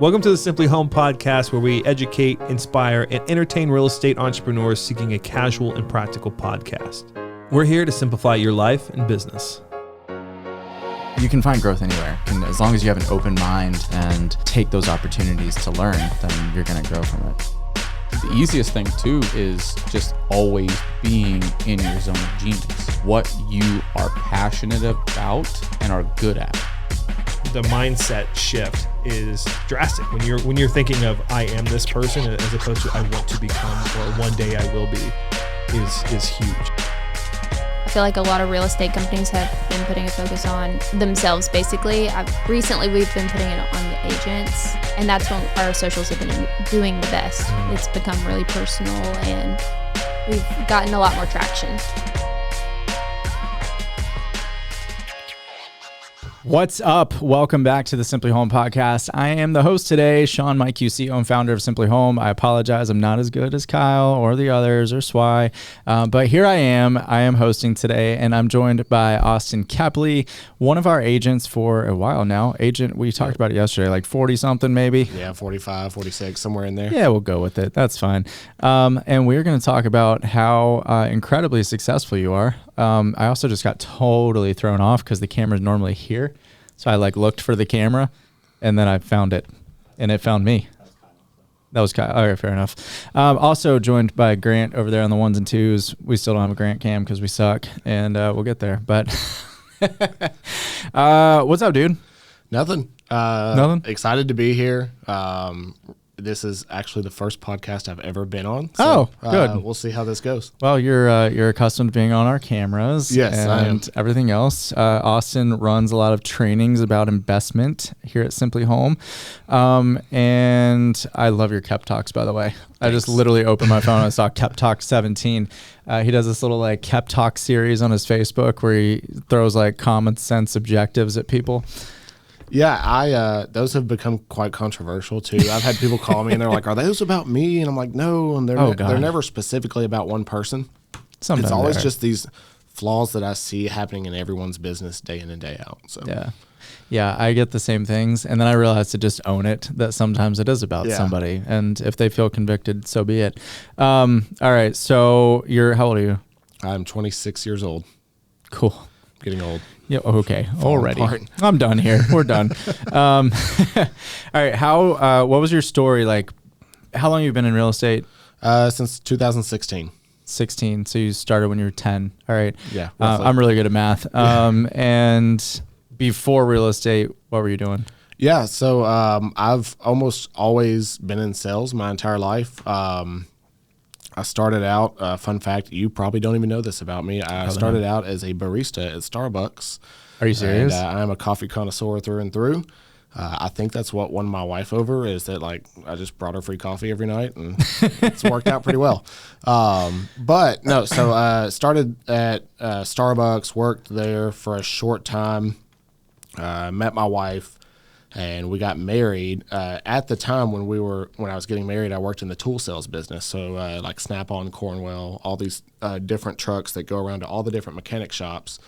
Welcome to the simpliHŌM podcast, where we educate, inspire, and entertain real estate entrepreneurs seeking a casual and practical podcast. We're here to simplify your life and business. You can find growth anywhere. And as long as you have an open mind and take those opportunities to learn, then you're going to grow from it. The easiest thing too is just always being in your zone of genius. What you are passionate about and are good at. The mindset shift is drastic when you're thinking of I am this person as opposed to I want to become or one day I will be is huge. I feel like a lot of real estate companies have been putting a focus on themselves basically. Recently we've been putting it on the agents, and that's when our socials have been doing the best. It's become really personal and we've gotten a lot more traction. What's up? Welcome back to the simpliHŌM podcast. I am the host today, Sean Miku, CEO and founder of simpliHŌM. I apologize, I'm not as good as Kyle or the others or Swy, but here I am hosting today, and I'm joined by Austin Kepley, one of our agents for a while now. Agent, we talked about it yesterday, like 40 something maybe? Yeah, 45, 46, somewhere in there. Yeah, we'll go with it. That's fine. And we're going to talk about how incredibly successful you are. I also just got totally thrown off because the camera's normally here. So I looked for the camera and then I found it and it found me. That was Kyle. All right, fair enough. Also joined by Grant over there on the ones and twos. We still don't have a Grant cam because we suck, and we'll get there. But what's up, dude? Nothing. Nothing? Excited to be here. This is actually the first podcast I've ever been on. So, good. We'll see how this goes. Well, you're accustomed to being on our cameras. Yes, I am. And everything else. Austin runs a lot of trainings about investment here at simpliHŌM. And I love your Kep Talks, by the way. Thanks. I just literally opened my phone and I saw Kep Talk 17. He does this little Kep Talk series on his Facebook where he throws common sense objectives at people. Yeah, those have become quite controversial too. I've had people call me and they're like, "Are those about me?" And I'm like, "No," and they're never specifically about one person. Sometimes it's always just these flaws that I see happening in everyone's business day in and day out. So yeah, I get the same things, and then I realize to just own it, that sometimes it is about somebody, and if they feel convicted, so be it. All right, so how old are you? I'm 26 years old. Cool. Getting old. Yeah. Okay. Already. I'm done here. We're done. All right. What was your story like? How long have you been in real estate? Since 2016. 16. So you started when you were 10. All right. Yeah. I'm really good at math. And before real estate, what were you doing? Yeah. So I've almost always been in sales my entire life. I started out, fun fact, you probably don't even know this about me. I started out as a barista at Starbucks. Are you serious? And I'm a coffee connoisseur through and through. I think that's what won my wife over, is that I just brought her free coffee every night, and it's worked out pretty well. But no, so I started at Starbucks, worked there for a short time, met my wife, and we got married. At the time when I was getting married, I worked in the tool sales business. So like Snap-on, Cornwell, all these different trucks that go around to all the different mechanic shops,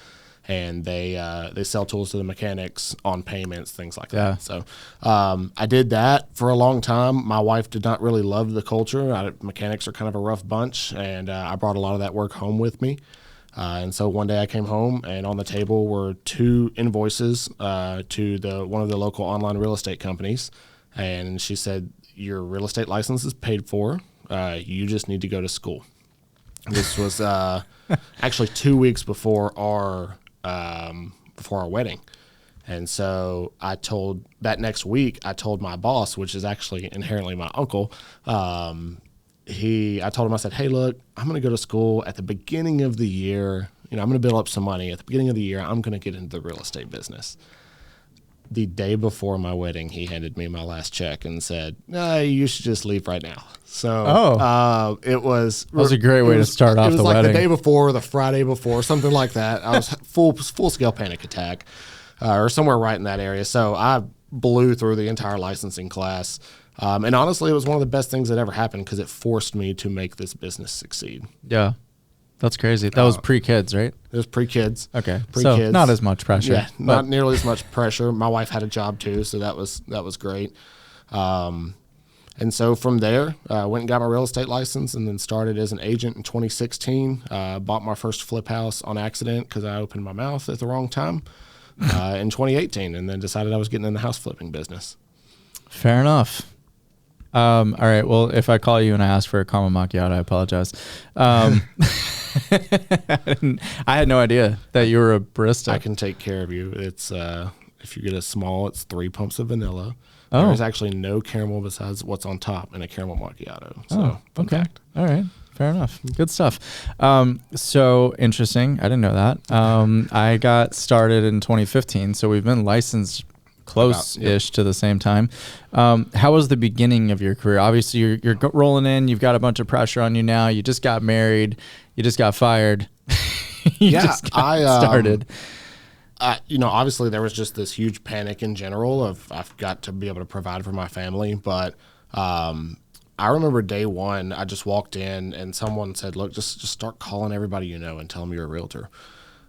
and they sell tools to the mechanics on payments, things like that. So I did that for a long time. My wife did not really love the culture. Mechanics are kind of a rough bunch, and I brought a lot of that work home with me. And so one day I came home, and on the table were 2 invoices to one of the local online real estate companies. And she said, "Your real estate license is paid for. You just need to go to school." This was actually 2 weeks before our wedding. And so that next week, I told my boss, which is actually inherently my uncle, I told him, I said, "Hey, look, I'm going to go to school at the beginning of the year. I'm going to build up some money. At the beginning of the year, I'm going to get into the real estate business." The day before my wedding, he handed me my last check and said, "No, you should just leave right now." So it was a great way to start off the wedding. It was the day before, the Friday before, something like that. I was full-scale panic attack or somewhere right in that area. So I blew through the entire licensing class. And honestly, it was one of the best things that ever happened because it forced me to make this business succeed. Yeah. That's crazy. That was pre-kids, right? It was pre-kids. Okay. So not as much pressure. Yeah, not nearly as much pressure. My wife had a job too, so that was great. And so from there, I went and got my real estate license and then started as an agent in 2016. Bought my first flip house on accident because I opened my mouth at the wrong time in 2018, and then decided I was getting in the house flipping business. Fair enough. All right. Well, if I call you and I ask for a caramel macchiato, I apologize. I had no idea that you were a barista. I can take care of you. It's if you get a small, it's 3 pumps of vanilla. Oh. There's actually no caramel besides what's on top in a caramel macchiato. So, fun okay. fact. All right. Fair enough. Good stuff. So interesting. I didn't know that. I got started in 2015, so we've been licensed close-ish to the same time. How was the beginning of your career? Obviously, you're rolling in. You've got a bunch of pressure on you now. You just got married. You just got fired. Just got started. Obviously there was just this huge panic in general of I've got to be able to provide for my family. But I remember day one, I just walked in and someone said, look, just start calling everybody you know and tell them you're a realtor.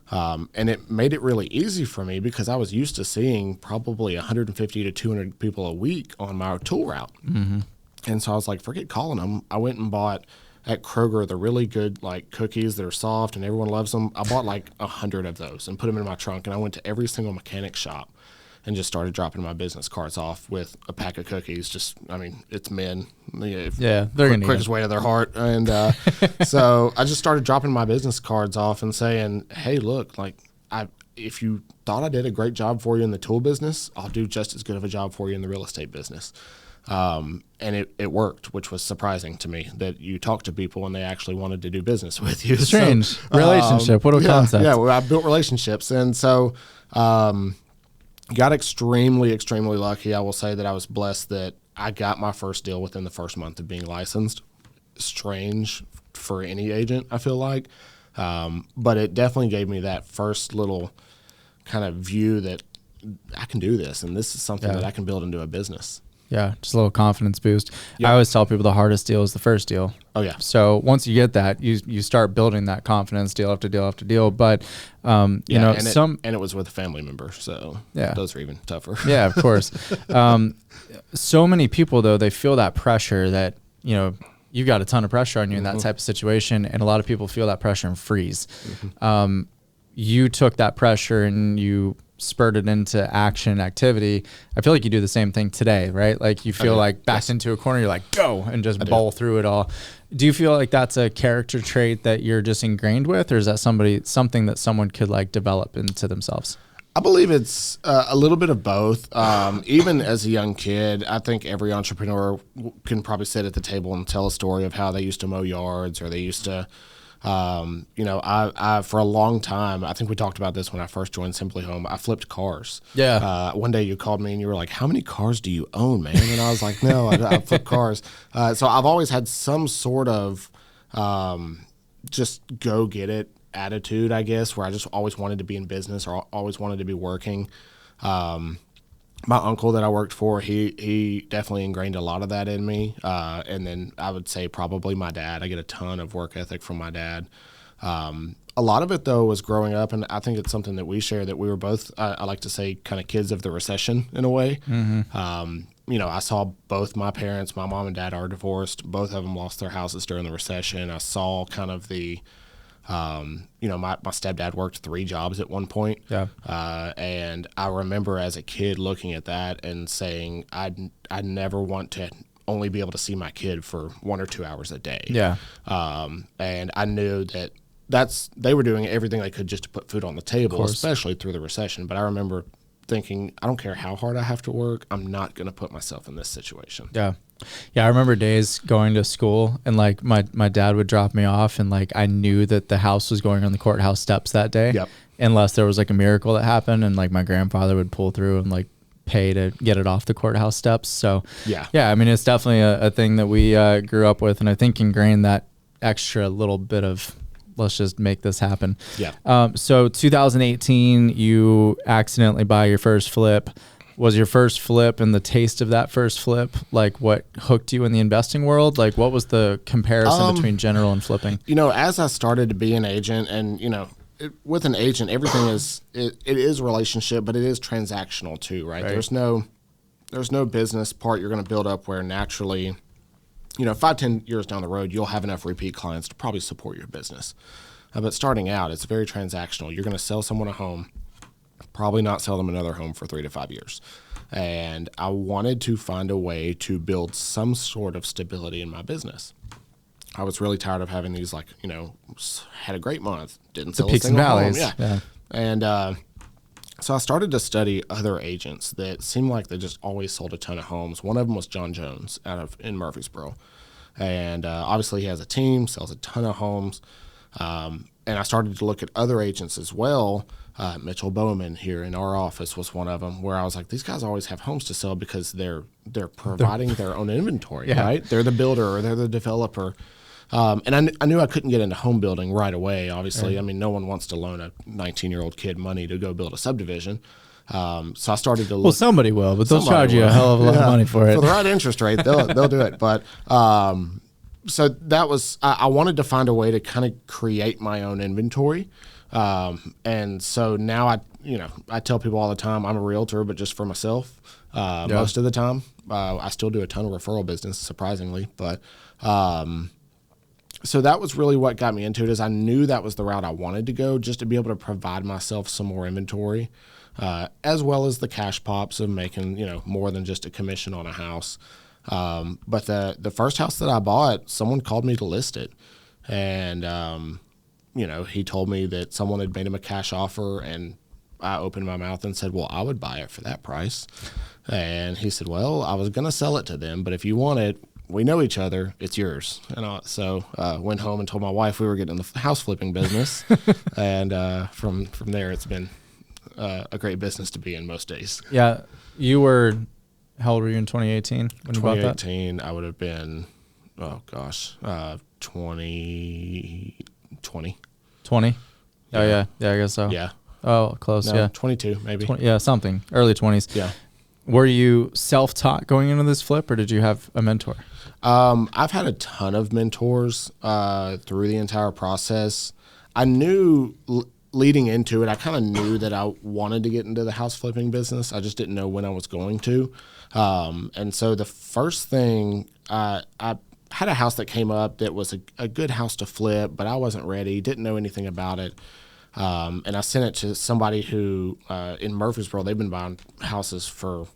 And it made it really easy for me because I was used to seeing probably 150 to 200 people a week on my tool route. Mm-hmm. And so I was like, forget calling them. I went and bought at Kroger the really good like cookies that are soft and everyone loves them. I bought like 100 of those and put them in my trunk, and I went to every single mechanic shop and just started dropping my business cards off with a pack of cookies. It's men. They're going to quickest way to their heart. And so I just started dropping my business cards off and saying, hey, look, like if you thought I did a great job for you in the tool business, I'll do just as good of a job for you in the real estate business. And it worked, which was surprising to me that you talk to people and they actually wanted to do business with you. Strange. So, relationship. What a concept. Yeah, well, I built relationships. And so got extremely, extremely lucky. I will say that I was blessed that I got my first deal within the first month of being licensed. Strange for any agent, I feel like. But it definitely gave me that first little kind of view that I can do this, and this is something that I can build into a business. Yeah, just a little confidence boost. Yep. I always tell people the hardest deal is the first deal. Oh, yeah. So once you get that, you start building that confidence deal after deal after deal. But, and it was with a family member, so those are even tougher. Yeah, of course. So many people, though, they feel that pressure that, you've got a ton of pressure on you in that type of situation, and a lot of people feel that pressure and freeze. Mm-hmm. You took that pressure and you spurted into action and activity. I feel like you do the same thing today, right? Like you feel like backed into a corner, you're like, go, and just bowl through it all. Do you feel like that's a character trait that you're just ingrained with, or is that something that someone could like develop into themselves? I believe it's a little bit of both. Even as a young kid, I think every entrepreneur can probably sit at the table and tell a story of how they used to mow yards, or they used to I for a long time, I think we talked about this when I first joined simpliHŌM, I flipped cars. Yeah. One day you called me and you were like, how many cars do you own, man? And I was like, no, I flip cars. So I've always had some sort of just go get it attitude, I guess, where I just always wanted to be in business or always wanted to be working. My uncle that I worked for, he definitely ingrained a lot of that in me. And then I would say probably my dad. I get a ton of work ethic from my dad. A lot of it, though, was growing up, and I think it's something that we share, that we were both, I like to say, kind of kids of the recession in a way. Mm-hmm. I saw both my parents, my mom and dad are divorced. Both of them lost their houses during the recession. I saw kind of the my stepdad worked 3 jobs at one point. Yeah. And I remember as a kid looking at that and saying, I'd never want to only be able to see my kid for 1 or 2 hours a day. Yeah. And I knew that they were doing everything they could just to put food on the table, especially through the recession. But I remember thinking, I don't care how hard I have to work, I'm not going to put myself in this situation. Yeah. Yeah, I remember days going to school and like my dad would drop me off, and like I knew that the house was going on the courthouse steps that day. Yep. Unless there was like a miracle that happened, and like my grandfather would pull through and like pay to get it off the courthouse steps. So yeah, I mean, it's definitely a thing that we grew up with, and I think ingrained that extra little bit of, let's just make this happen. Yeah. So 2018, you accidentally buy your first flip. Was your first flip and the taste of that first flip like what hooked you in the investing world? Like what was the comparison between general and flipping? As I started to be an agent, and with an agent, everything is it is relationship, but it is transactional too, right? There's no there's no business part you're going to build up where naturally, 5-10 years down the road, you'll have enough repeat clients to probably support your business. But starting out, it's very transactional. You're going to sell someone a home, probably not sell them another home for 3 to 5 years. And I wanted to find a way to build some sort of stability in my business. I was really tired of having these, had a great month, didn't sell a single home. Yeah. And so I started to study other agents that seemed like they just always sold a ton of homes. One of them was John Jones in Murfreesboro. And obviously he has a team, sells a ton of homes. And I started to look at other agents as well. Mitchell Bowman here in our office was one of them, where I was like, these guys always have homes to sell because they're providing their own inventory, right? They're the builder or they're the developer. And I knew I couldn't get into home building right away, obviously. Right. I mean, no one wants to loan a 19-year-old kid money to go build a subdivision. So I started to look. Well, somebody will, but they'll charge you a hell of a lot of money for it. For the right interest rate, they'll do it. But so that was, I wanted to find a way to kind of create my own inventory. And so now I tell people all the time, I'm a realtor, but just for myself, most of the time. I still do a ton of referral business, surprisingly, but, so that was really what got me into it, is I knew that was the route I wanted to go, just to be able to provide myself some more inventory, as well as the cash pops of making, more than just a commission on a house. But the first house that I bought, someone called me to list it. And, he told me that someone had made him a cash offer, and I opened my mouth and said, well, I would buy it for that price. And he said, well, I was going to sell it to them, but if you want it, we know each other, it's yours. And so went home and told my wife we were getting in the house flipping business. And from there, it's been a great business to be in most days. Yeah. How old were you in 2018 when you bought that? 2018, I would have been, 20. 20? Oh, yeah. Yeah, I guess so. Yeah. Oh, close, No, yeah. 22, maybe. 20, yeah, something. Early 20s. Yeah. Were you self-taught going into this flip, or did you have a mentor? I've had a ton of mentors through the entire process. I knew leading into it, I kind of knew that I wanted to get into the house flipping business. I just didn't know when I was going to. And so the first thing, I had a house that came up that was a good house to flip, but I wasn't ready, didn't know anything about it. And I sent it to somebody who, in Murfreesboro, they've been buying houses for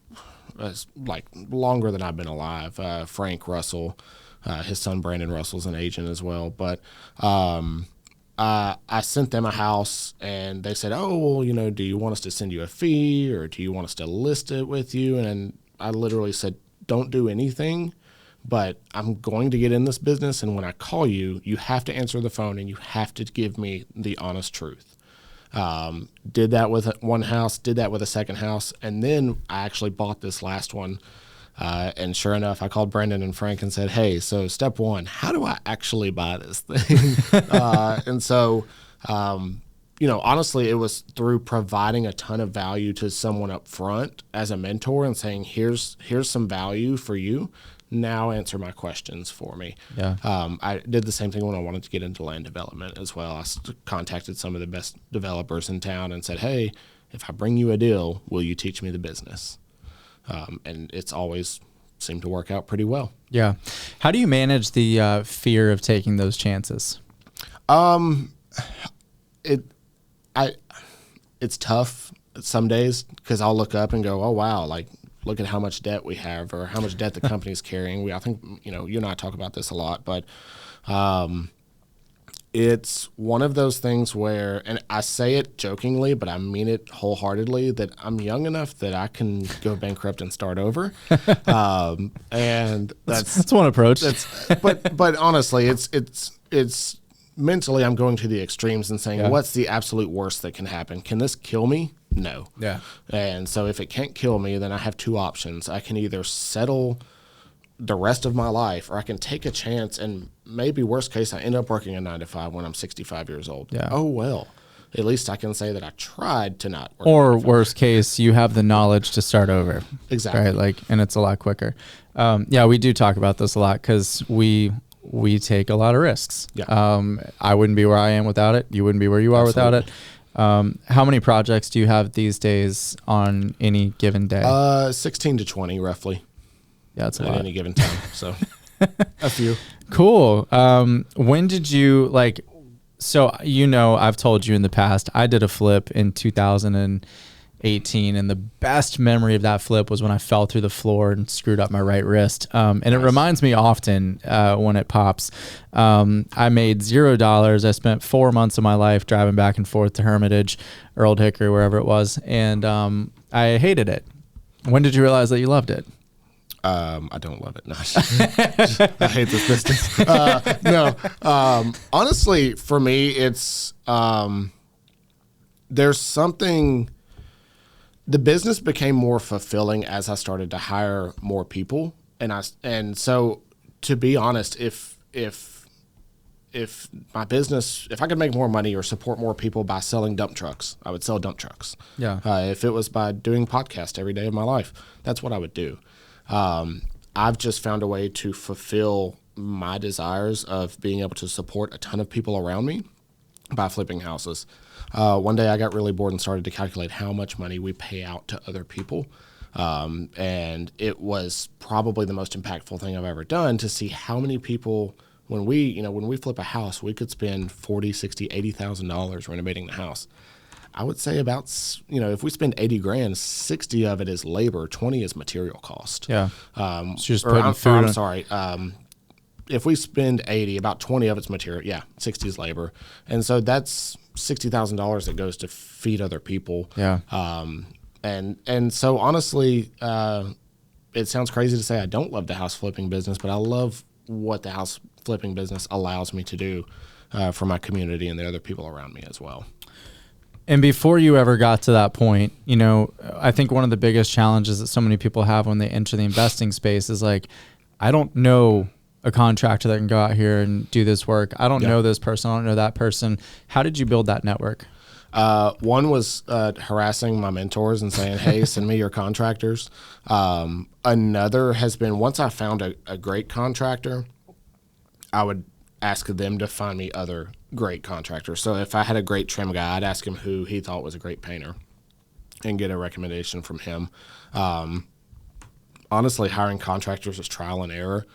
longer than I've been alive. Frank Russell, his son Brandon Russell's an agent as well. But I sent them a house, and they said, oh, well, do you want us to send you a fee, or do you want us to list it with you? And I literally said, don't do anything, but I'm going to get in this business, and when I call you, you have to answer the phone, and you have to give me the honest truth. Did that with one house, did that with a second house, and then I actually bought this last one. And sure enough, I called Brandon and Frank and said, hey, so step one, how do I actually buy this thing? And so, honestly, it was through providing a ton of value to someone up front as a mentor and saying, here's some value for you. Now answer my questions for me. Yeah. I did the same thing when I wanted to get into land development as well. I contacted some of the best developers in town and said, hey, if I bring you a deal, will you teach me the business? And it's always seemed to work out pretty well. Yeah. How do you manage the fear of taking those chances? It's tough some days, because I'll look up and go, oh, wow, look at how much debt we have, or how much debt the company's carrying. I think, you and I talk about this a lot, but it's one of those things where, and I say it jokingly, but I mean it wholeheartedly, that I'm young enough that I can go bankrupt and start over. And that's one approach. But honestly, it's mentally, I'm going to the extremes and saying, what's the absolute worst that can happen? Can this kill me? No. Yeah. And so if it can't kill me, then I have two options. I can either settle the rest of my life, or I can take a chance, and maybe worst case, I end up working a 9-to-5 when I'm 65 years old. Yeah. Oh, well, at least I can say that I tried to not work. Or worst case, you have the knowledge to start over. Exactly. Right. And it's a lot quicker. We do talk about this a lot, because we take a lot of risks. Yeah. I wouldn't be where I am without it. You wouldn't be where you are without it. How many projects do you have these days on any given day? 16 to 20 roughly. Yeah, that's a At lot. any given time. So a few. Cool. When did you so, I've told you in the past, I did a flip in 2018, and the best memory of that flip was when I fell through the floor and screwed up my right wrist. And It reminds me often when it pops. I made $0. I spent 4 months of my life driving back and forth to Hermitage or Old Hickory, wherever it was. And I hated it. When did you realize that you loved it? I don't love it. No, I hate this business. No, honestly, for me, it's there's something. The business became more fulfilling as I started to hire more people, and so to be honest, if my business, if I could make more money or support more people by selling dump trucks, I would sell dump trucks. Yeah. If it was by doing podcasts every day of my life, that's what I would do. I've just found a way to fulfill my desires of being able to support a ton of people around me by flipping houses. One day I got really bored and started to calculate how much money we pay out to other people. And it was probably the most impactful thing I've ever done to see how many people, when we flip a house, we could spend $40,000, $60,000, $80,000 renovating the house. I would say about, if we spend $80,000, 60 of it is labor, 20 is material cost. Yeah. So just putting food on. I'm sorry. If we spend 80, about 20 of it's material. Yeah, 60 is labor. And so that's $60,000 that goes to feed other people. Yeah. And so honestly, it sounds crazy to say I don't love the house flipping business, but I love what the house flipping business allows me to do for my community and the other people around me as well. And before you ever got to that point, I think one of the biggest challenges that so many people have when they enter the investing space is I don't know a contractor that can go out here and do this work. I don't know this person. I don't know that person. How did you build that network? One was harassing my mentors and saying, hey, send me your contractors. Another has been, once I found a great contractor, I would ask them to find me other great contractors. So if I had a great trim guy, I'd ask him who he thought was a great painter and get a recommendation from him. Honestly, hiring contractors is trial and error.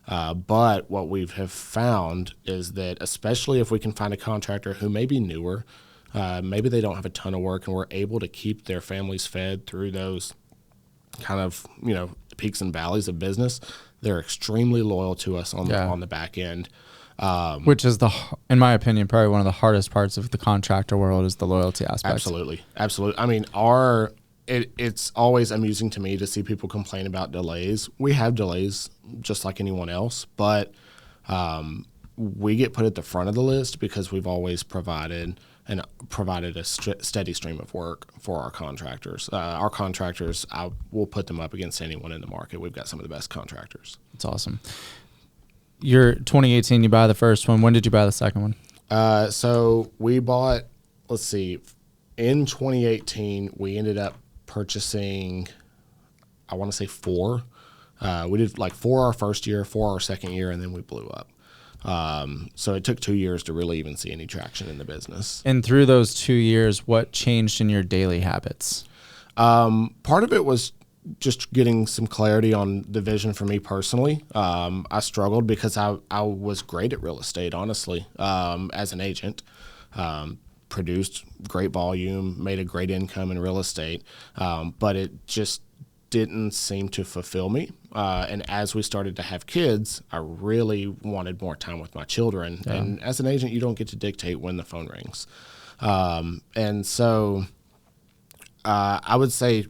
But what we have found is that, especially if we can find a contractor who may be newer, maybe they don't have a ton of work, and we're able to keep their families fed through those kind of, peaks and valleys of business, they're extremely loyal to us on the back end. Which is, in my opinion, probably one of the hardest parts of the contractor world is the loyalty aspect. Absolutely. I mean, it's always amusing to me to see people complain about delays. We have delays just like anyone else, but we get put at the front of the list because we've always provided a steady stream of work for our contractors. Our contractors, we'll put them up against anyone in the market. We've got some of the best contractors. That's awesome. You're 2018, you buy the first one. When did you buy the second one? So we bought, in 2018, we ended up purchasing, I want to say 4. We did 4 our first year, 4 our second year, and then we blew up. So it took 2 years to really even see any traction in the business. And through those 2 years, what changed in your daily habits? Part of it was just getting some clarity on the vision for me personally. I struggled because I was great at real estate, honestly, as an agent. Produced great volume, made a great income in real estate, but it just didn't seem to fulfill me. And as we started to have kids, I really wanted more time with my children. Yeah. And as an agent, you don't get to dictate when the phone rings. And so I would say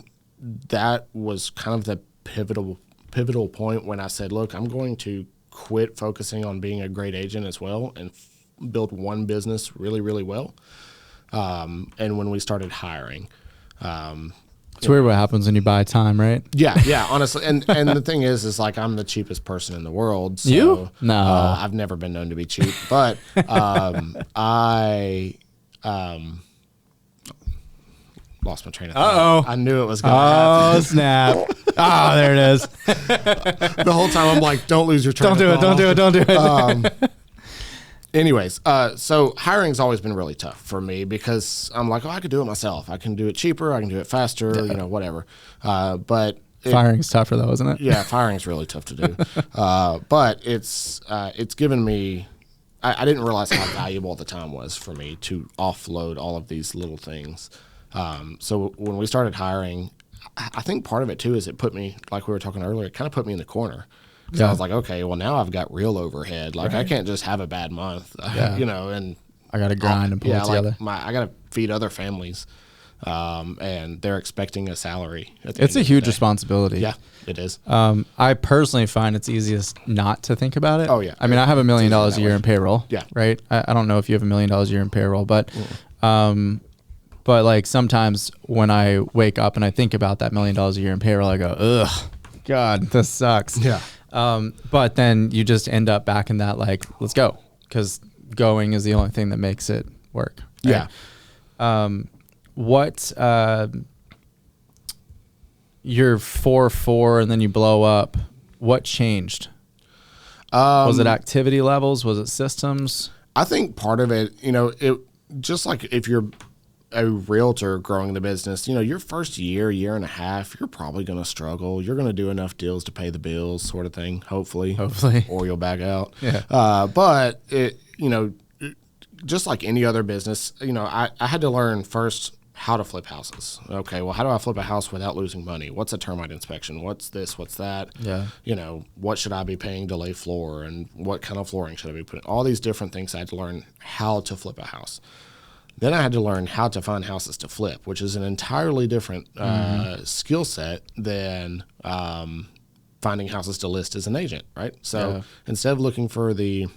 that was kind of the pivotal point when I said, look, I'm going to quit focusing on being a great agent as well and build one business really, really well. And when we started hiring, it's weird what happens when you buy time, right? Yeah, honestly. And the thing is I'm the cheapest person in the world. So, you? No. I've never been known to be cheap, but I lost my train of thought. I knew it was going to happen. Oh, snap. Oh, there it is. The whole time I'm like, don't lose your train of thought. Don't do it. anyways, so hiring's always been really tough for me because I'm like, oh, I could do it myself. I can do it cheaper. I can do it faster, whatever. But Firing's tougher though, isn't it? Yeah, firing's really tough to do. But it's given me, I didn't realize how valuable the time was for me to offload all of these little things. So when we started hiring, I think part of it too is it put me, like we were talking earlier, it kind of put me in the corner. So I was like, okay, well now I've got real overhead. Like I can't just have a bad month, and I got to grind and pull it together. Like I got to feed other families, and they're expecting a salary. It's a huge responsibility. Yeah, it is. I personally find it's easiest not to think about it. Oh yeah. I mean, I have $1 million a year in payroll. Yeah. Right. I don't know if you have $1 million a year in payroll, but, but like sometimes when I wake up and I think about that $1 million a year in payroll, I go, ugh, God, this sucks. Yeah. But then you just end up back in that, like, let's go, because going is the only thing that makes it work. Right? Yeah. You're 4-4 and then you blow up. What changed? Was it activity levels? Was it systems? I think part of it, it just like if you're a realtor growing the business, your first year and a half, you're probably going to struggle. You're going to do enough deals to pay the bills, sort of thing, hopefully, or you'll back out. Yeah. But it, just like any other business, I had to learn first how to flip houses. Okay, well, how do I flip a house without losing money? What's a termite inspection? What's this? What's that? Yeah. What should I be paying to lay floor, and what kind of flooring should I be putting? All these different things I had to learn how to flip a house. Then I had to learn how to find houses to flip, which is an entirely different skill set than finding houses to list as an agent, right? So instead of looking for the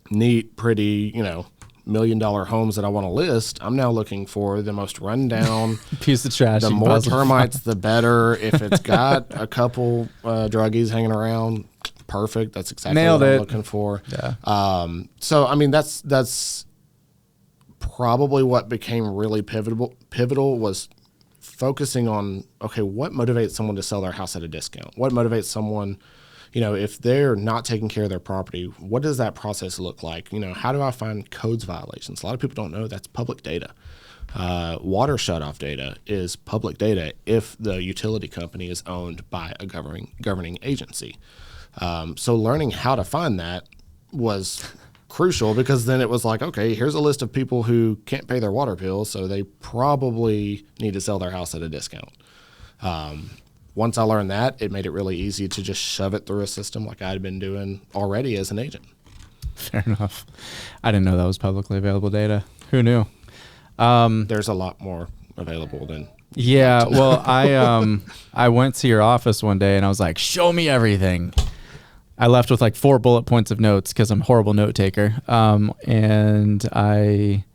neat, pretty, $1 million homes that I want to list, I'm now looking for the most rundown piece of trash. The more termites, the better. If it's got a couple druggies hanging around, perfect. That's exactly what I'm looking for. Yeah. So I mean, that's probably what became really pivotal was focusing on, okay, what motivates someone to sell their house at a discount? What motivates someone, if they're not taking care of their property, what does that process look like? How do I find codes violations? A lot of people don't know that's public data. Water shutoff data is public data if the utility company is owned by a governing agency. So learning how to find that was crucial, because then it was like, okay, here's a list of people who can't pay their water bill, so they probably need to sell their house at a discount. Once I learned that, it made it really easy to just shove it through a system like I'd been doing already as an agent. Fair enough. I didn't know that was publicly available data. Who knew? There's a lot more available than. Yeah. Well, I went to your office one day and I was like, show me everything. I left with like 4 bullet points of notes because I'm a horrible note taker. And I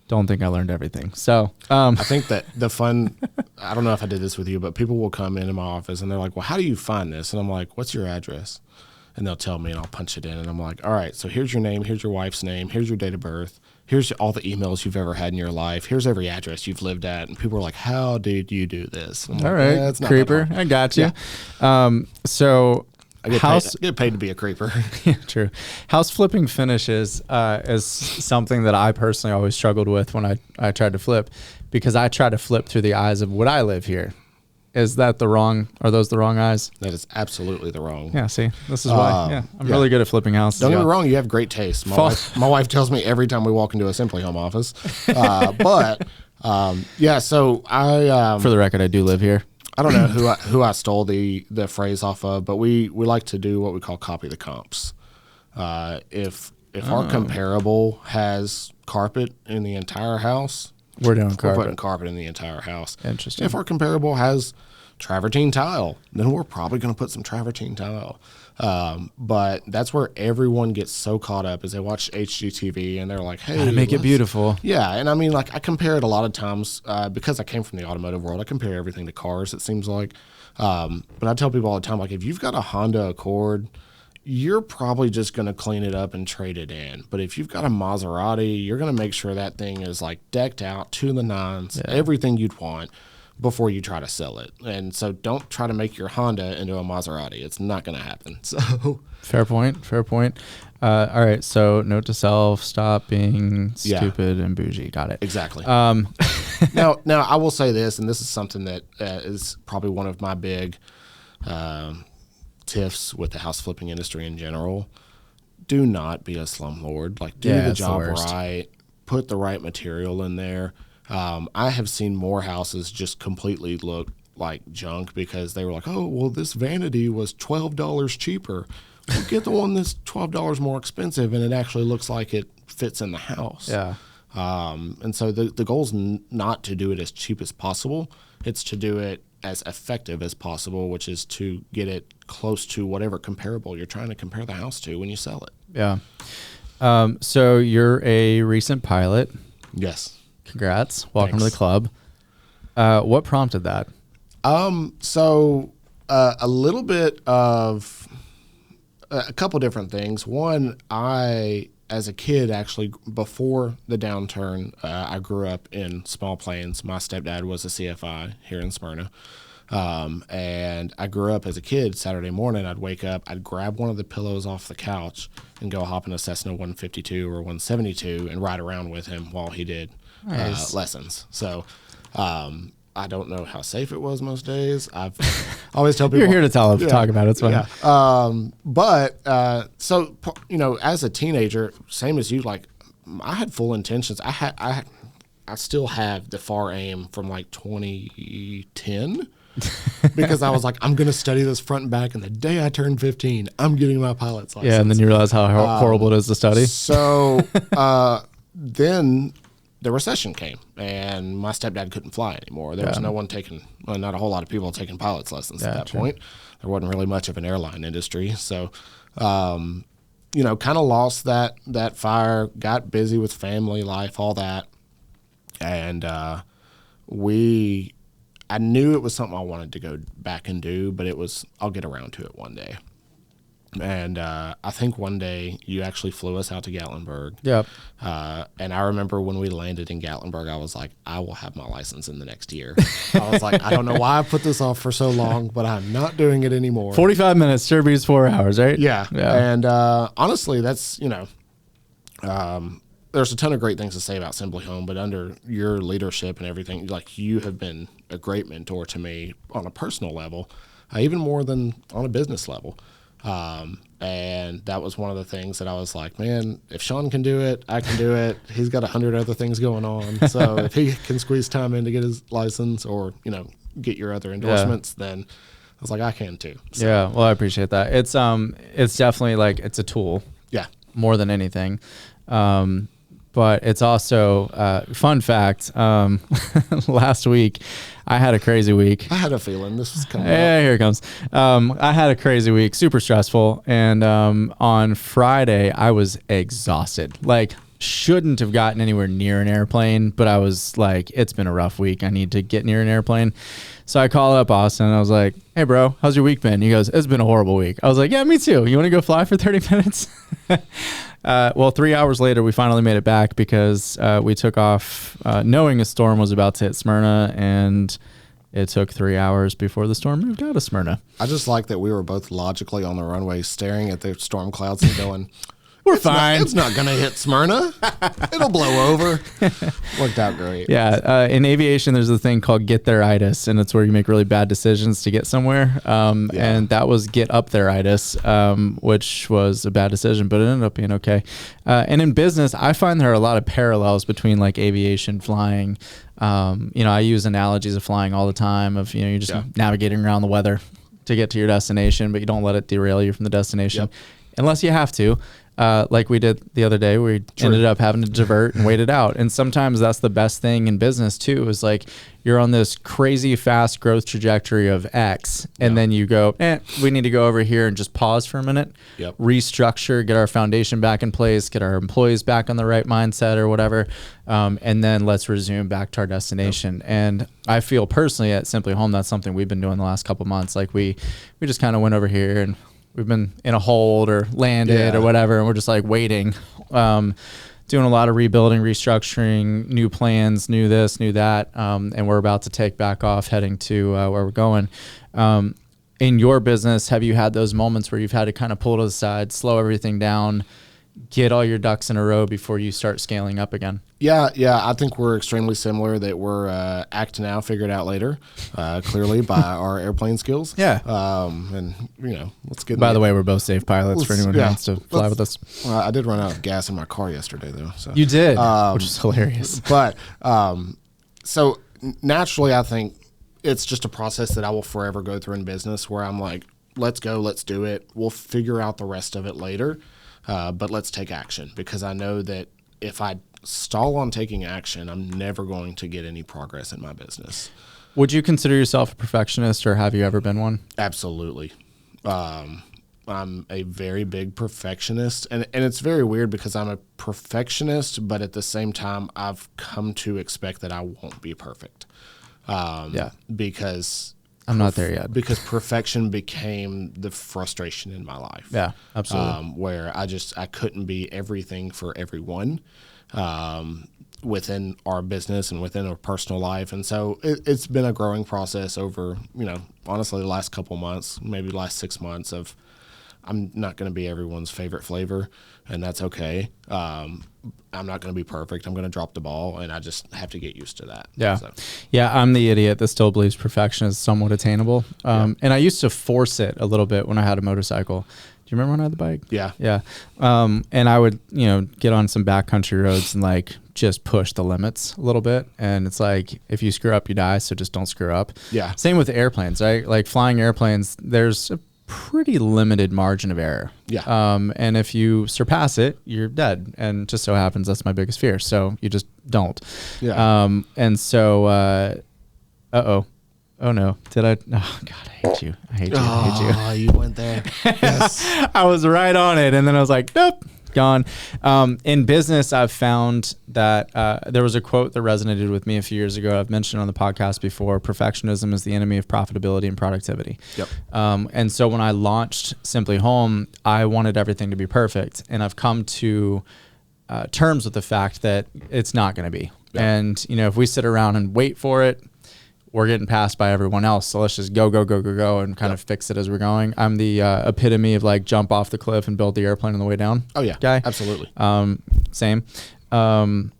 don't think I learned everything. So I think that the fun, I don't know if I did this with you, but people will come into my office and they're like, well, how do you find this? And I'm like, what's your address? And they'll tell me and I'll punch it in. And I'm like, all right, so here's your name. Here's your wife's name. Here's your date of birth. Here's all the emails you've ever had in your life. Here's every address you've lived at. And people are like, how did you do this? All right, it's not creeper. I got you. Yeah. So I get paid to be a creeper. Yeah, true. House flipping finishes is something that I personally always struggled with when I tried to flip, because I try to flip through the eyes of, would I live here? Is that are those the wrong eyes? That is absolutely the wrong. Yeah, see, this is why. Yeah, I'm really good at flipping houses. Don't get me wrong, you have great taste. My wife tells me every time we walk into a simpliHŌM office. So I... For the record, I do live here. I don't know who I stole the phrase off of, but we like to do what we call copy the comps. If our comparable has carpet in the entire house, we're putting carpet in the entire house. Interesting. If our comparable has travertine tile, then we're probably going to put some travertine tile. But that's where everyone gets so caught up as they watch HGTV and they're like, hey, gotta make it beautiful. Yeah. And I mean, like, I compare it a lot of times because I came from the automotive world. I compare everything to cars, it seems like. But I tell people all the time, like, if you've got a Honda Accord, you're probably just going to clean it up and trade it in. But if you've got a Maserati, you're going to make sure that thing is like decked out to the nines, everything you'd want. before you try to sell it. And so don't try to make your Honda into a Maserati. It's not going to happen. So Fair point. All right. So note to self, stop being stupid and bougie. Got it. exactly. Now I will say this, and this is something that is probably one of my big tiffs with the house flipping industry in general. Do not be a slumlord. Like, do the it's the job worst. right. Put the right material in there. I have seen more houses just completely look like junk because they were like, oh, well, this vanity was $12 cheaper. Well, get the one that's $12 more expensive, and it actually looks like it fits in the house. Yeah. And so the goal is not to do it as cheap as possible. It's to do it as effective as possible, which is to get it close to whatever comparable you're trying to compare the house to when you sell it. Yeah. So you're a recent pilot. Yes. Congrats. Welcome to Thanks. the club. What prompted that? So a little bit of a couple different things. One, as a kid, actually, before the downturn, I grew up in Small Plains. My stepdad was a CFI here in Smyrna. And I grew up as a kid. Saturday morning, I'd wake up, I'd grab one of the pillows off the couch and go hop in a Cessna 152 or 172 and ride around with him while he did lessons. So I don't know how safe it was most days. I always tell people You're here to talk about it. It's fine. yeah. So as a teenager, same as you, like, I had full intentions. I still have the FAR aim from like 2010 because I was like, I'm going to study this front and back, and the day I turn 15, I'm getting my pilot's license. Yeah, and then you realize how horrible it is to study. So then the recession came, and my stepdad couldn't fly anymore. There was no one not a whole lot of people taking pilot's lessons at that point. There wasn't really much of an airline industry. So, kind of lost that fire, got busy with family life, all that. And I knew it was something I wanted to go back and do, but I'll get around to it one day. And I think one day you actually flew us out to Gatlinburg. Yep. And I remember when we landed in Gatlinburg, I was like, I will have my license in the next year. I was like, I don't know why I put this off for so long, but I'm not doing it anymore. 45 minutes, sure beats 4 hours, right? Yeah. And honestly, that's, there's a ton of great things to say about simpliHŌM, but under your leadership and everything, like, you have been a great mentor to me on a personal level, even more than on a business level. And that was one of the things that I was like, man, if Sean can do it, I can do it. He's got 100 other things going on. So if he can squeeze time in to get his license or, get your other endorsements, then I was like, I can too. So, Yeah. Well, I appreciate that. It's definitely like, it's a tool yeah. more than anything. But it's also, fun fact, last week, I had a crazy week. I had a feeling this was coming Yeah, up. here it comes. I had a crazy week, super stressful. And on Friday, I was exhausted. Like, shouldn't have gotten anywhere near an airplane, but I was like, it's been a rough week. I need to get near an airplane. So I called up Austin and I was like, hey, bro, how's your week been? He goes, it's been a horrible week. I was like, yeah, me too. You want to go fly for 30 minutes? Well, 3 hours later, we finally made it back because we took off knowing a storm was about to hit Smyrna, and it took 3 hours before the storm moved out of Smyrna. I just like that we were both logically on the runway staring at the storm clouds and going, We're fine. It's not going to hit Smyrna. It'll blow over. Worked out great. Yeah. In aviation, there's a thing called get there-itis, and it's where you make really bad decisions to get somewhere. And that was get up there-itis, which was a bad decision, but it ended up being okay. And in business, I find there are a lot of parallels between like aviation, flying. I use analogies of flying all the time of, you're just navigating around the weather to get to your destination, but you don't let it derail you from the destination unless you have to. Like we did the other day, we ended up having to divert and wait it out. And sometimes that's the best thing in business too, is like you're on this crazy fast growth trajectory of X, and then you go, we need to go over here and just pause for a minute, restructure, get our foundation back in place, get our employees back on the right mindset or whatever. And then let's resume back to our destination. And I feel personally at simpliHŌM, that's something we've been doing the last couple months. Like we just kind of went over here and we've been in a hold or landed or whatever, and we're just like waiting. doing a lot of rebuilding, restructuring, new plans, new this, new that, and we're about to take back off, heading to where we're going. In your business, have you had those moments where you've had to kind of pull to the side, slow everything down, get all your ducks in a row before you start scaling up again? Yeah. I think we're extremely similar, that we're act now, figure it out later, clearly by our airplane skills. Yeah. And, let's get By the way, we're both safe pilots for anyone who wants to fly with us. I did run out of gas in my car yesterday, though. So. You did, which is hilarious. But so naturally, I think it's just a process that I will forever go through in business, where I'm like, let's go, let's do it. We'll figure out the rest of it later, but let's take action, because I know that if I stall on taking action, I'm never going to get any progress in my business. Would you consider yourself a perfectionist, or have you ever been one? Absolutely. I'm a very big perfectionist, and it's very weird because I'm a perfectionist, but at the same time, I've come to expect that I won't be perfect. Because I'm not there yet. Because perfection became the frustration in my life. Yeah, absolutely. Where I couldn't be everything for everyone within our business and within our personal life. And so it's been a growing process over, honestly, the last couple months, maybe the last 6 months of, I'm not going to be everyone's favorite flavor, and that's okay. I'm not going to be perfect. I'm going to drop the ball, and I just have to get used to that. Yeah. Yeah, I'm the idiot that still believes perfection is somewhat attainable. And I used to force it a little bit when I had a motorcycle. Do you remember when I had the bike? Yeah. Yeah. And I would, get on some backcountry roads and just push the limits a little bit. And it's like, if you screw up, you die. So just don't screw up. Yeah. Same with airplanes, right? Like flying airplanes, there's a pretty limited margin of error. Yeah. And if you surpass it, you're dead. And just so happens that's my biggest fear. So you just don't. Yeah. And so, oh no, did I? Oh God, I hate you. I hate you. I hate you. Oh, you went there. Yes. I was right on it. And then I was like, nope, gone. In business, I've found that there was a quote that resonated with me a few years ago. I've mentioned on the podcast before, perfectionism is the enemy of profitability and productivity. Yep. And so when I launched simpliHŌM, I wanted everything to be perfect. And I've come to terms with the fact that it's not going to be. Yep. And, if we sit around and wait for it, we're getting passed by everyone else. So let's just go and kind of fix it as we're going. I'm the epitome of jump off the cliff and build the airplane on the way down. Oh yeah, guy. Absolutely. Same. And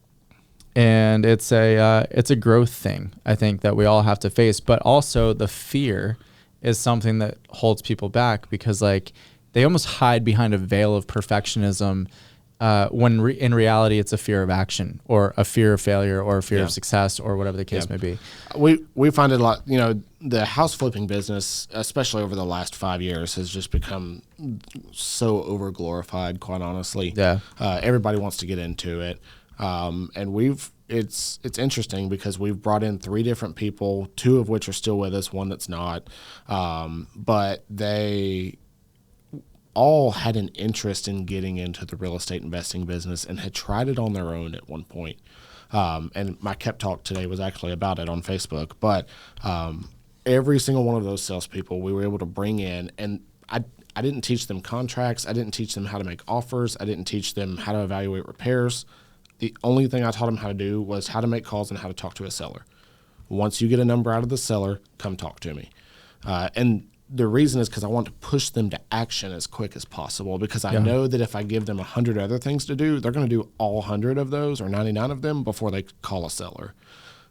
it's a growth thing, I think, that we all have to face. But also the fear is something that holds people back, because they almost hide behind a veil of perfectionism when in reality it's a fear of action, or a fear of failure, or a fear of success, or whatever the case may be. We find it a lot, the house flipping business, especially over the last 5 years, has just become so over glorified, quite honestly. Yeah. Everybody wants to get into it. And it's interesting because we've brought in 3 different people, 2 of which are still with us, 1 that's not. But they all had an interest in getting into the real estate investing business and had tried it on their own at one point. And my Kep Talk today was actually about it on Facebook. But every single one of those salespeople we were able to bring in, and I didn't teach them contracts. I didn't teach them how to make offers. I didn't teach them how to evaluate repairs. The only thing I taught them how to do was how to make calls and how to talk to a seller. Once you get a number out of the seller, come talk to me. And the reason is because I want to push them to action as quick as possible, because I know that if I give them 100 other things to do, they're going to do all 100 of those or 99 of them before they call a seller.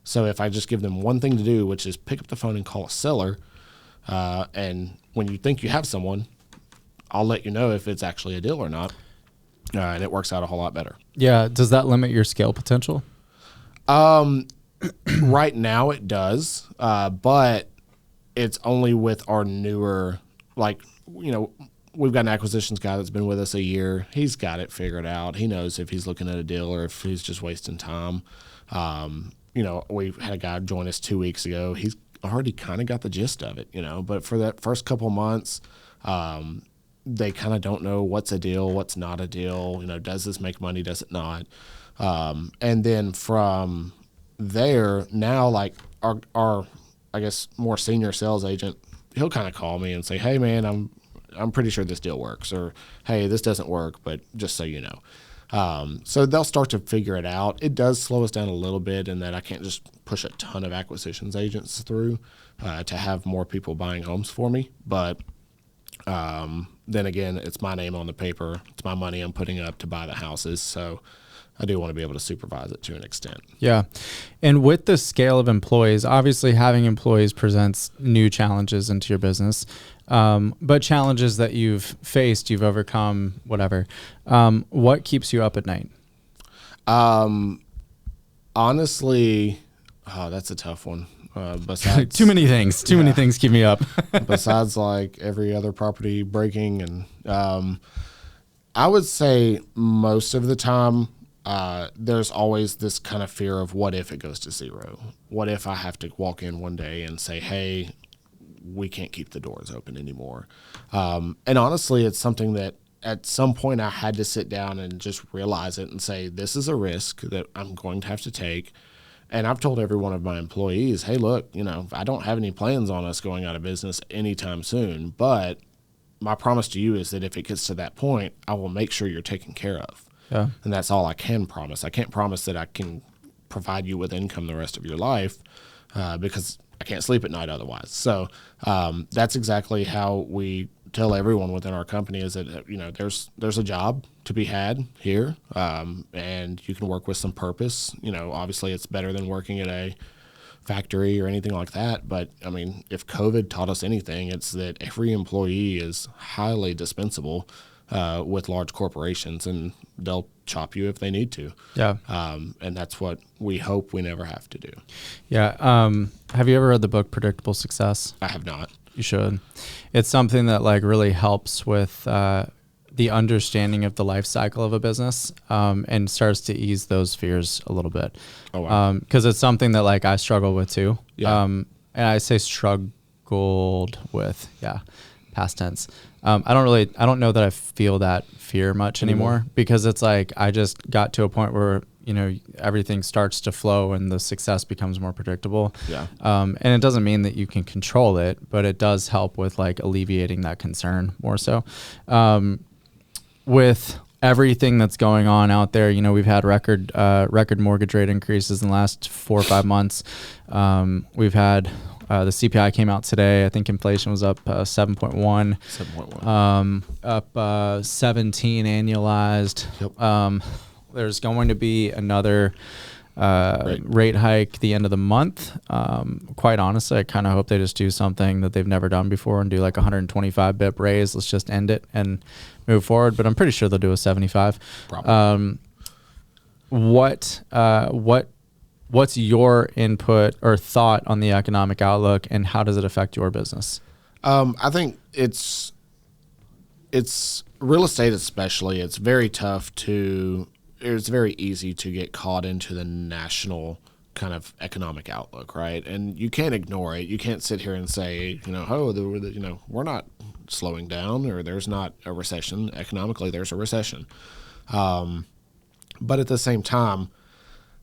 So if I just give them one thing to do, which is pick up the phone and call a seller, and when you think you have someone, I'll let you know if it's actually a deal or not, and it works out a whole lot better. Yeah. Does that limit your scale potential? Right now it does, but it's only with our newer, we've got an acquisitions guy that's been with us a year. He's got it figured out. He knows if he's looking at a deal or if he's just wasting time. We had a guy join us 2 weeks ago. He's already kind of got the gist of it, but for that first couple months, they kind of don't know what's a deal, what's not a deal. Does this make money? Does it not? And then from there, now our I guess more senior sales agent, he'll kind of call me and say, "Hey man, I'm pretty sure this deal works," or "Hey, this doesn't work, but just so you know." So they'll start to figure it out. It does slow us down a little bit in that I can't just push a ton of acquisitions agents through to have more people buying homes for me. But then again, it's my name on the paper. It's my money I'm putting up to buy the houses. So I do want to be able to supervise it to an extent. Yeah. And with the scale of employees, obviously having employees presents new challenges into your business. But challenges that you've faced, you've overcome, whatever. What keeps you up at night? Honestly, that's a tough one. Besides Too many things. Too many things keep me up. besides like every other property breaking, and I would say most of the time there's always this kind of fear of what if it goes to zero? What if I have to walk in one day and say, hey, we can't keep the doors open anymore? And honestly, it's something that at some point I had to sit down and just realize it and say, this is a risk that I'm going to have to take. And I've told every one of my employees, hey, look, I don't have any plans on us going out of business anytime soon, but my promise to you is that if it gets to that point, I will make sure you're taken care of. Yeah. And that's all I can promise. I can't promise that I can provide you with income the rest of your life because I can't sleep at night otherwise. So that's exactly how we tell everyone within our company is that, there's a job to be had here, and you can work with some purpose. Obviously it's better than working at a factory or anything like that. But I mean, if COVID taught us anything, it's that every employee is highly dispensable with large corporations, and they'll chop you if they need to. Yeah. And that's what we hope we never have to do. Yeah. Have you ever read the book Predictable Success? I have not. You should. It's something that really helps with the understanding of the life cycle of a business, and starts to ease those fears a little bit. Oh, wow. Because it's something that I struggle with too. Yeah. And I say struggled with, past tense. I don't know that I feel that fear much anymore, because it's I just got to a point where, everything starts to flow and the success becomes more predictable. Yeah. And it doesn't mean that you can control it, but it does help with alleviating that concern more so. With everything that's going on out there, we've had record mortgage rate increases in the last 4 or 5 months. We've had the CPI came out today. I think inflation was up 7.1. 7.1. Up 17 annualized. Yep. There's going to be another rate hike the end of the month. Quite honestly, I kind of hope they just do something that they've never done before and do 125 bip raise. Let's just end it and move forward. But I'm pretty sure they'll do a 75. Probably. What's your input or thought on the economic outlook, and how does it affect your business? I think it's real estate, especially. It's very it's very easy to get caught into the national kind of economic outlook, right? And you can't ignore it. You can't sit here and say, we're not slowing down, or there's not a recession. Economically, there's a recession. But at the same time,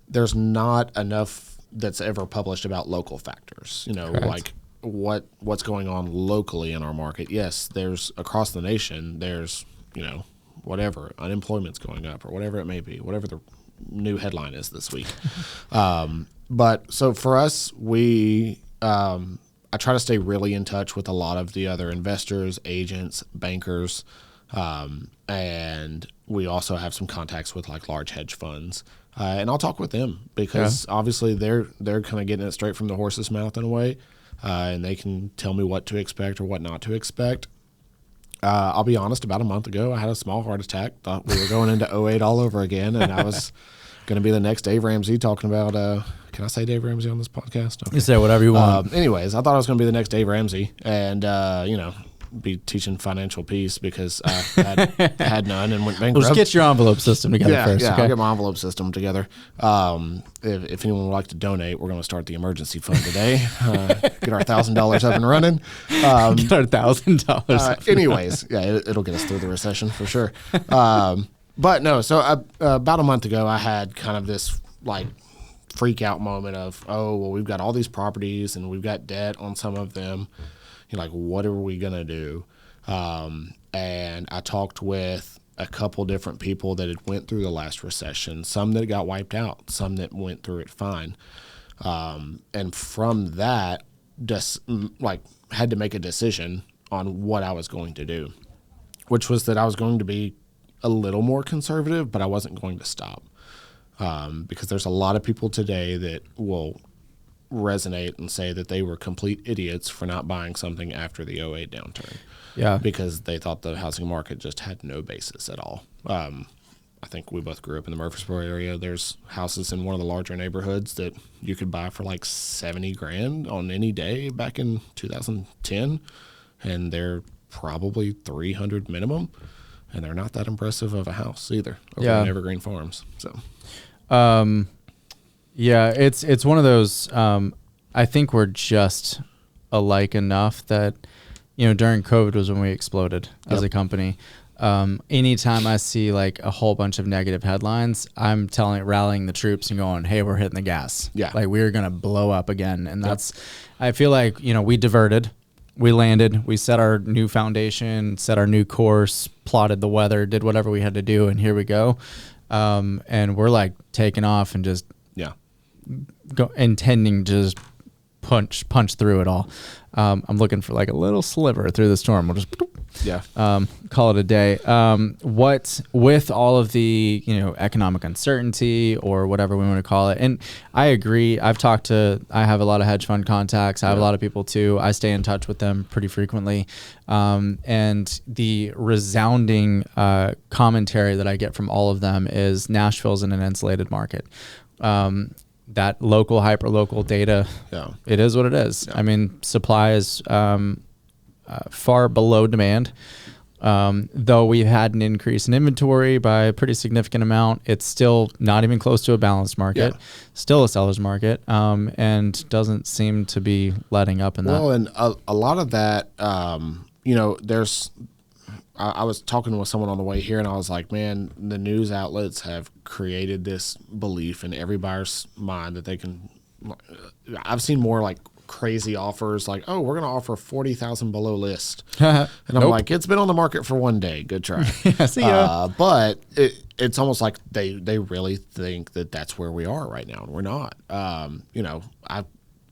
there's not enough that's ever published about local factors, Correct. What's going on locally in our market. Yes, there's across the nation, there's, whatever, unemployment's going up or whatever it may be, whatever the new headline is this week. But so for us, I try to stay really in touch with a lot of the other investors, agents, bankers, and we also have some contacts with large hedge funds. And I'll talk with them because obviously they're kind of getting it straight from the horse's mouth in a way, and they can tell me what to expect or what not to expect. I'll be honest, about a month ago, I had a small heart attack. Thought we were going into 2008 all over again, and I was going to be the next Dave Ramsey talking about, can I say Dave Ramsey on this podcast? Okay. You say whatever you want. Anyways, I thought I was going to be the next Dave Ramsey and, be teaching financial peace because I had none and went bankrupt. Well, just get your envelope system together first. Yeah, Okay? I'll get my envelope system together. If anyone would like to donate, we're going to start the emergency fund today. Get our $1,000 up and running. Get our $1,000. Anyways, it'll get us through the recession for sure. But no, so about a month ago, I had kind of this freak out moment of, we've got all these properties and we've got debt on some of them. What are we going to do? And I talked with a couple different people that had went through the last recession, some that got wiped out, some that went through it fine. And from that, just like had to make a decision on what I was going to do, which was that I was going to be a little more conservative, but I wasn't going to stop. Because there's a lot of people today that will resonate and say that they were complete idiots for not buying something after the '08 downturn. Yeah. Because they thought the housing market just had no basis at all. I think we both grew up in the Murfreesboro area. There's houses in one of the larger neighborhoods that you could buy for like $70,000 on any day back in 2010, and they're probably $300,000 minimum, and they're not that impressive of a house either over in Evergreen Farms. So, yeah, it's one of those. I think we're just alike enough that, you know, during COVID was when we exploded as a company. Anytime I see like a whole bunch of negative headlines, I'm rallying the troops and going, hey, we're hitting the gas. Yeah. Like we're going to blow up again. And that's, I feel like, you know, we diverted, we landed, we set our new foundation, set our new course, plotted the weather, did whatever we had to do. And here we go. And we're like taking off and just intending to just punch through it all. I'm looking for like a little sliver through the storm. We'll just call it a day. What with all of the, you know, economic uncertainty or whatever we want to call it, and I agree. I have a lot of hedge fund contacts. I have a lot of people too. I stay in touch with them pretty frequently, and the resounding commentary that I get from all of them is Nashville's in an insulated market. That local, hyper-local data, it is what it is. I mean, supply is far below demand. Though we've had an increase in inventory by a pretty significant amount, it's still not even close to a balanced market, still a seller's market, and doesn't seem to be letting up in that. Well, and a lot of that, you know, I was talking with someone on the way here, and I was like, man, the news outlets have created this belief in every buyer's mind that they can. I've seen more like crazy offers, like, oh, we're going to offer 40,000 below list, and I'm like, it's been on the market for one day. Good try. See ya. But it's almost like they really think that that's where we are right now, and we're not. You know, I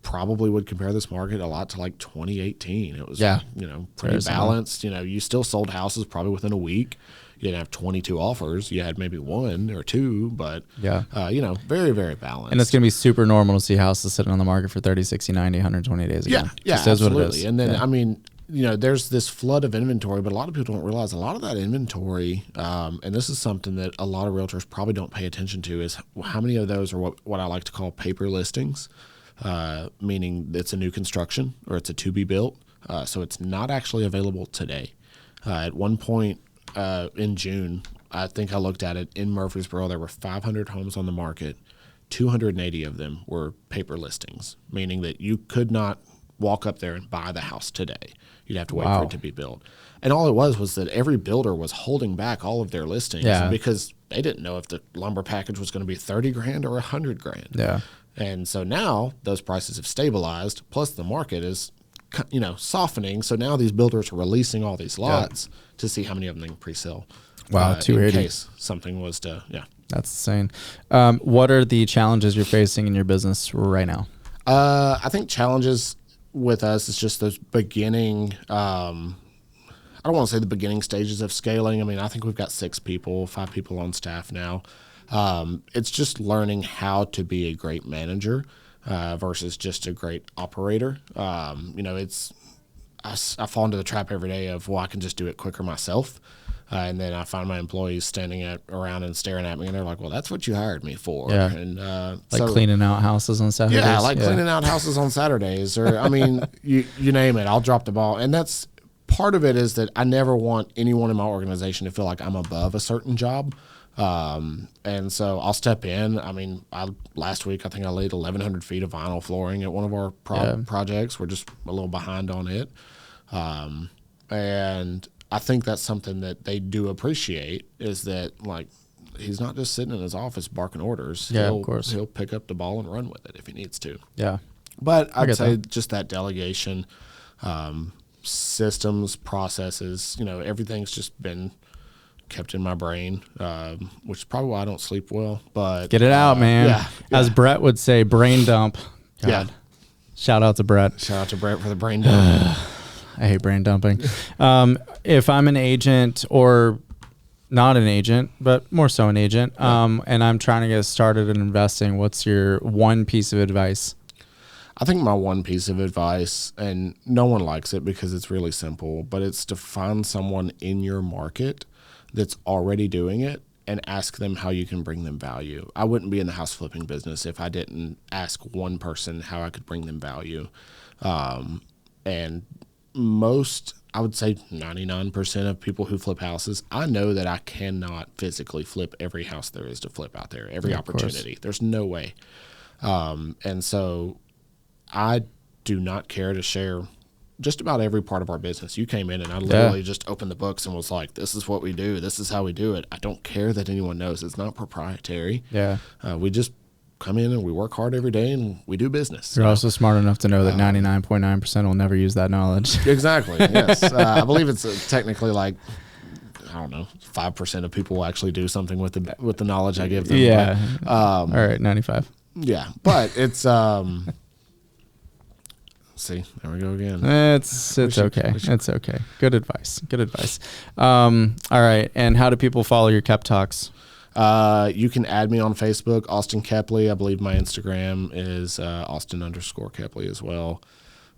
probably would compare this market a lot to like 2018. It was, you know, pretty balanced. You know, you still sold houses probably within a week. You didn't have 22 offers. You had maybe one or two, but, you know, very, very balanced. And it's going to be super normal to see houses sitting on the market for 30, 60, 90, 120 days again. Yeah, just absolutely. What it is. And then, I mean, you know, there's this flood of inventory, but a lot of people don't realize a lot of that inventory, and this is something that a lot of realtors probably don't pay attention to, is how many of those are what I like to call paper listings. Meaning it's a new construction or it's a to be built. So it's not actually available today. At one point in June, I think I looked at it, in Murfreesboro, there were 500 homes on the market. 280 of them were paper listings, meaning that you could not walk up there and buy the house today. You'd have to wait for it to be built. And all it was that every builder was holding back all of their listings because they didn't know if the lumber package was going to be $30,000 or $100,000. Yeah. And so now those prices have stabilized, plus the market is, you know, softening. So now these builders are releasing all these lots to see how many of them they can pre-sell. Wow, 280. In case something was to, That's insane. What are the challenges you're facing in your business right now? I think challenges with us is just those beginning, I don't want to say the beginning stages of scaling. I mean, I think we've got 5 people on staff now. It's just learning how to be a great manager versus just a great operator. You know, I fall into the trap every day of, well, I can just do it quicker myself. And then I find my employees standing around and staring at me, and they're like, well, that's what you hired me for. Yeah. And like cleaning out houses on Saturdays? Yeah, cleaning out houses on Saturdays. Or, I mean, you name it, I'll drop the ball. And that's part of it, is that I never want anyone in my organization to feel like I'm above a certain job. And so I'll step in. I mean, last week, I think I laid 1,100 feet of vinyl flooring at one of our projects. We're just a little behind on it. And I think that's something that they do appreciate, is that, like, he's not just sitting in his office barking orders. Yeah, of course. He'll pick up the ball and run with it if he needs to. Yeah. But I'd say just that delegation, systems, processes, you know, everything's just been kept in my brain, which is probably why I don't sleep well. But Get it out, man. Yeah, As Brett would say, brain dump. God. Yeah. Shout out to Brett. Shout out to Brett for the brain dump. I hate brain dumping. If I'm an agent or not an agent, but more so an agent, and I'm trying to get started in investing, what's your one piece of advice? I think my one piece of advice, and no one likes it because it's really simple, but it's to find someone in your market that's already doing it and ask them how you can bring them value. I wouldn't be in the house flipping business if I didn't ask one person how I could bring them value. And most, I would say 99% of people who flip houses, I know that I cannot physically flip every house there is to flip out there, every opportunity. There's no way. And so I do not care to share just about every part of our business. You came in and I literally just opened the books and was like, this is what we do. This is how we do it. I don't care that anyone knows. It's not proprietary. Yeah. We just come in and we work hard every day and we do business. You're also smart enough to know that 99.9% will never use that knowledge. Exactly. Yes. I believe it's technically like, I don't know, 5% of people will actually do something with the knowledge I give them. Yeah. But, All right. 95. yeah. But it's, see, there we go again. It's okay. It's okay. Good advice. Good advice. All right. And how do people follow your Kep Talks? You can add me on Facebook, Austin Kepley. I believe my Instagram is Austin_Kepley as well.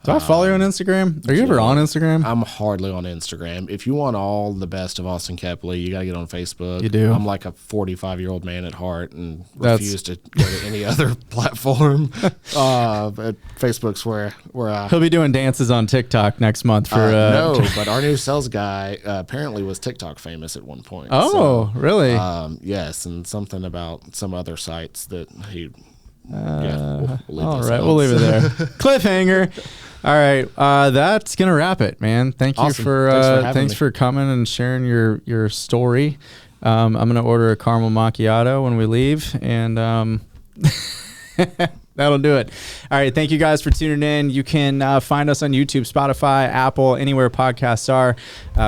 Do I follow you on Instagram? Are you ever on Instagram? I'm hardly on Instagram. If you want all the best of Austin Kepley, you got to get on Facebook. You do? I'm like a 45-year-old man at heart and refuse to go to any other platform. But Facebook's where I... He'll be doing dances on TikTok next month for... no, but our new sales guy apparently was TikTok famous at one point. Oh, really? Yes, and something about some other sites that he... we'll leave it there. Cliffhanger. All right, that's gonna wrap it, man. Thank you Awesome. thanks for coming and sharing your story. I'm gonna order a caramel macchiato when we leave, and that'll do it. All right, thank you guys for tuning in. You can find us on YouTube, Spotify, Apple, anywhere podcasts are.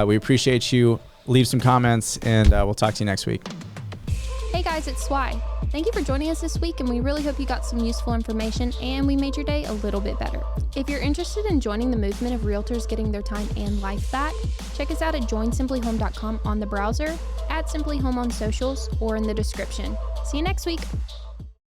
We appreciate you. Leave some comments, and we'll talk to you next week. Hey guys, it's Swy. Thank you for joining us this week, and we really hope you got some useful information and we made your day a little bit better. If you're interested in joining the movement of realtors getting their time and life back, check us out at joinsimpliHome.com on the browser, at simpliHome on socials, or in the description. See you next week.